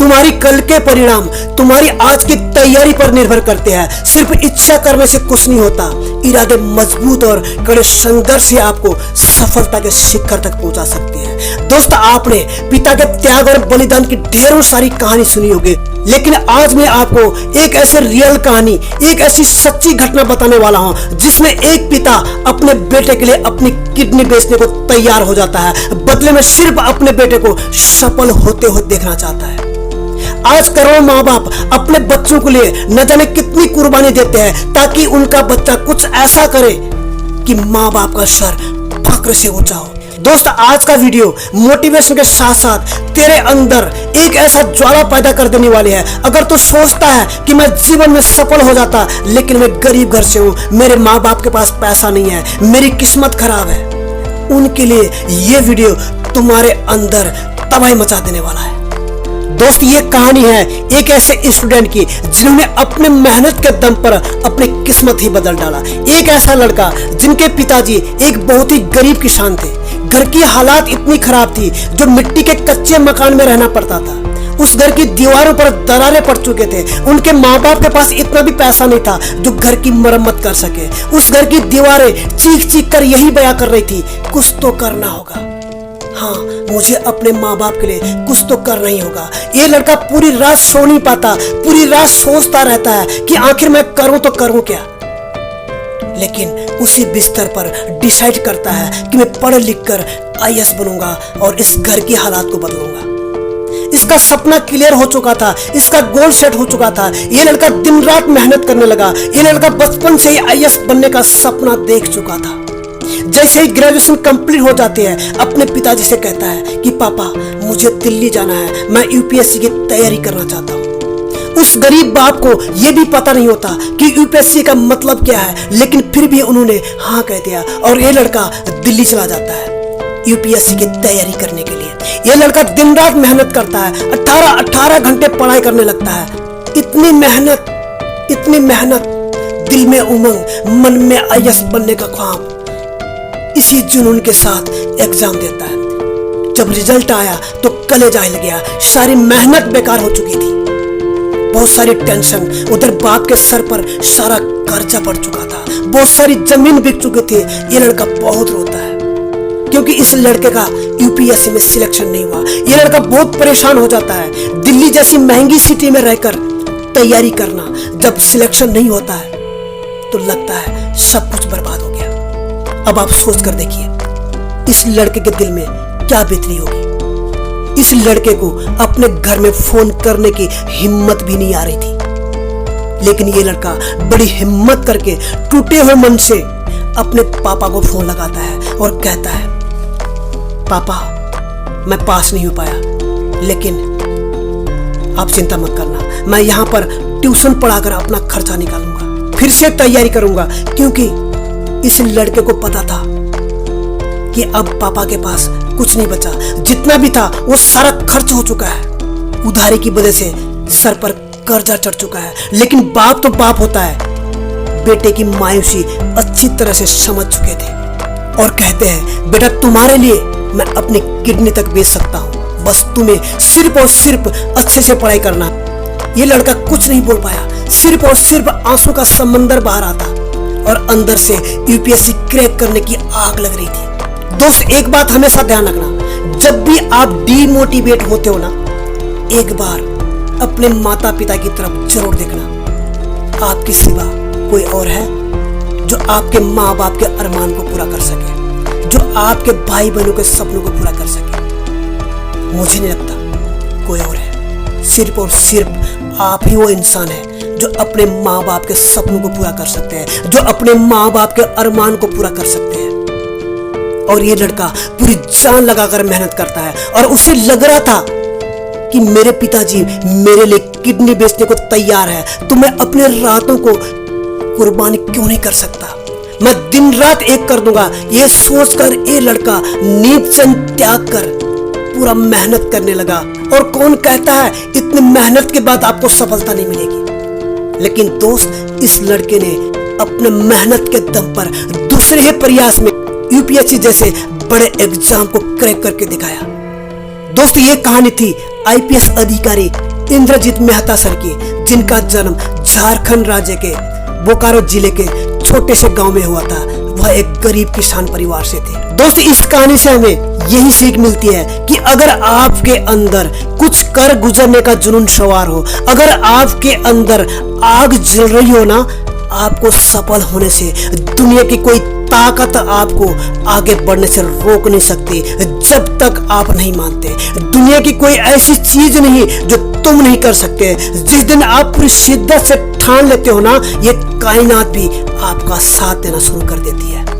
तुम्हारी कल के परिणाम तुम्हारी आज की तैयारी पर निर्भर करते हैं। सिर्फ इच्छा करने से कुछ नहीं होता, इरादे मजबूत और कड़े संघर्ष ही आपको सफलता के शिखर तक पहुंचा सकते हैं। दोस्त, आपने पिता के त्याग और बलिदान की ढेरों सारी कहानी सुनी होगी, लेकिन आज मैं आपको एक ऐसे रियल कहानी, एक ऐसी सच्ची घटना बताने वाला हूं जिसमें एक पिता अपने बेटे के लिए अपनी किडनी बेचने को तैयार हो जाता है, बदले में सिर्फ अपने बेटे को सफल होते हुए देखना चाहता है। आज करोड़ों माँ बाप अपने बच्चों के लिए न जाने कितनी कुर्बानी देते हैं ताकि उनका बच्चा कुछ ऐसा करे कि माँ बाप का सर फक्र से ऊंचा हो। दोस्त, आज का वीडियो मोटिवेशन के साथ साथ तेरे अंदर एक ऐसा ज्वाला पैदा कर देने वाली है। अगर तू सोचता है कि मैं जीवन में सफल हो जाता, लेकिन मैं गरीब घर से हूं, मेरे माँ बाप के पास पैसा नहीं है, मेरी किस्मत खराब है, उनके लिए ये वीडियो तुम्हारे अंदर तबाही मचा देने वाला है। दोस्त, ये कहानी है एक ऐसे स्टूडेंट की जिन्होंने अपने मेहनत के दम पर अपनी किस्मत ही बदल डाला। एक ऐसा लड़का जिनके पिताजी एक बहुत ही गरीब किसान थे, घर की हालात इतनी खराब थी जो मिट्टी के कच्चे मकान में रहना पड़ता था। उस घर की दीवारों पर दरारें पड़ चुके थे। उनके माँ बाप के पास इतना भी पैसा नहीं था जो घर की मरम्मत कर सके। उस घर की दीवारें चीख चीख कर यही बयां कर रही थी, कुछ तो करना होगा, हाँ मुझे अपने माँ बाप के लिए कुछ तो करना ही होगा। ये लड़का पूरी रात सो नहीं पाता, पूरी रात सोचता रहता है कि आखिर मैं करूं तो करूं क्या। लेकिन उसी बिस्तर पर डिसाइड करता है कि मैं पढ़ लिख कर IAS बनूंगा और इस घर की हालात को बदलूंगा। इसका सपना क्लियर हो चुका था, इसका गोल सेट हो चुका था। ये लड़का दिन रात मेहनत करने लगा। ये लड़का बचपन से ही IAS बनने का सपना देख चुका था। जैसे ही ग्रेजुएशन कंप्लीट हो जाती है, अपने पिताजी से कहता है कि पापा मुझे दिल्ली जाना है, मैं UPSC की तैयारी करना चाहता हूँ। उस गरीब बाप को यह भी पता नहीं होता कि UPSC का मतलब क्या है, लेकिन फिर भी उन्होंने हाँ कह दिया और ये लड़का दिल्ली चला जाता है UPSC की तैयारी करने के लिए। यह लड़का दिन रात मेहनत करता है, 18 घंटे पढ़ाई करने लगता है। इतनी मेहनत, दिल में उमंग, मन में IAS बनने का ख्वाब, इसी जुनून के साथ एग्जाम देता है। जब रिजल्ट आया तो कलेजा हिल गया, सारी मेहनत बेकार हो चुकी थी। बहुत सारी टेंशन, उधर बाप के सर पर सारा कर्जा पड़ चुका था, बहुत सारी जमीन बिक चुकी थी। ये लड़का बहुत रोता है क्योंकि इस लड़के का UPSC में सिलेक्शन नहीं हुआ। ये लड़का बहुत परेशान हो जाता है। दिल्ली जैसी महंगी सिटी में रहकर तैयारी करना, जब सिलेक्शन नहीं होता है तो लगता है सब कुछ बर्बाद हो गया। अब आप सोच कर देखिए इस लड़के के दिल में क्या बीतती होगी। इस लड़के को अपने घर में फोन करने की हिम्मत भी नहीं आ रही थी, लेकिन ये लड़का बड़ी हिम्मत करके टूटे हुए मन से अपने पापा को फोन लगाता है और कहता है, पापा मैं पास नहीं हो पाया, लेकिन आप चिंता मत करना, मैं यहाँ पर ट्यूशन पढ़ाकर अपना खर्चा निकालूंगा, फिर से तैयारी करूंगा। क्योंकि इस लड़के को पता था कि अब पापा के पास कुछ नहीं बचा, जितना भी था वो सारा खर्च हो चुका है। उधारी की वजह से सर पर कर्जा चढ़ चुका है। लेकिन बाप तो बाप होता है। बेटे की मायूसी अच्छी तरह से समझ चुके थे और कहते हैं, बेटा तुम्हारे लिए मैं अपनी किडनी तक बेच सकता हूँ, बस तुम्हें सिर्फ और सिर्फ अच्छे से पढ़ाई करना। ये लड़का कुछ नहीं बोल पाया, सिर्फ और सिर्फ आंसू का समंदर बाहर आता और अंदर से UPSC क्रैक करने की आग लग रही थी। दोस्त, एक बात हमेशा ध्यान रखना, जब भी आप डीमोटिवेट होते हो ना, एक बार अपने माता पिता की तरफ जरूर देखना। आपके सिवा कोई और है जो आपके माँ बाप के अरमान को पूरा कर सके, जो आपके भाई बहनों के सपनों को पूरा कर सके? मुझे नहीं लगता कोई और है। सिर्फ और सिर्फ आप ही वो इंसान है जो अपने माँ बाप के सपनों को पूरा कर सकते हैं, जो अपने माँ बाप के अरमान को पूरा कर सकते हैं। और ये लड़का पूरी जान लगाकर मेहनत करता है और उसे लग रहा था कि मेरे पिताजी मेरे लिए किडनी बेचने को तैयार है, तो मैं अपने रातों को कुर्बानी क्यों नहीं कर सकता, मैं दिन रात एक कर दूंगा। ये सोचकर ये लड़का नींद से त्याग कर पूरा मेहनत करने लगा। और कौन कहता है इतनी मेहनत के बाद आपको सफलता नहीं मिलेगी? लेकिन दोस्त, इस लड़के ने अपने मेहनत के दम पर दूसरे ही प्रयास में UPSC जैसे बड़े एग्जाम को क्रैक करके दिखाया। दोस्त, ये कहानी थी IPS अधिकारी इंद्रजीत मेहता सर की, जिनका जन्म झारखंड राज्य के बोकारो जिले के छोटे से गांव में हुआ था। वह एक गरीब किसान परिवार से थे। दोस्त, इस कहानी से हमें यही सीख मिलती है कि अगर आपके अंदर कुछ कर गुजरने का जुनून सवार हो, अगर आपके अंदर आग जल रही हो ना, आपको सफल होने से दुनिया की कोई ताकत आपको आगे बढ़ने से रोक नहीं सकती, जब तक आप नहीं मानते। दुनिया की कोई ऐसी चीज नहीं जो तुम नहीं कर सकते। जिस दिन आप पूरी शिद्दत से ठान लेते हो ना, ये कायनात भी आपका साथ देना शुरू कर देती है।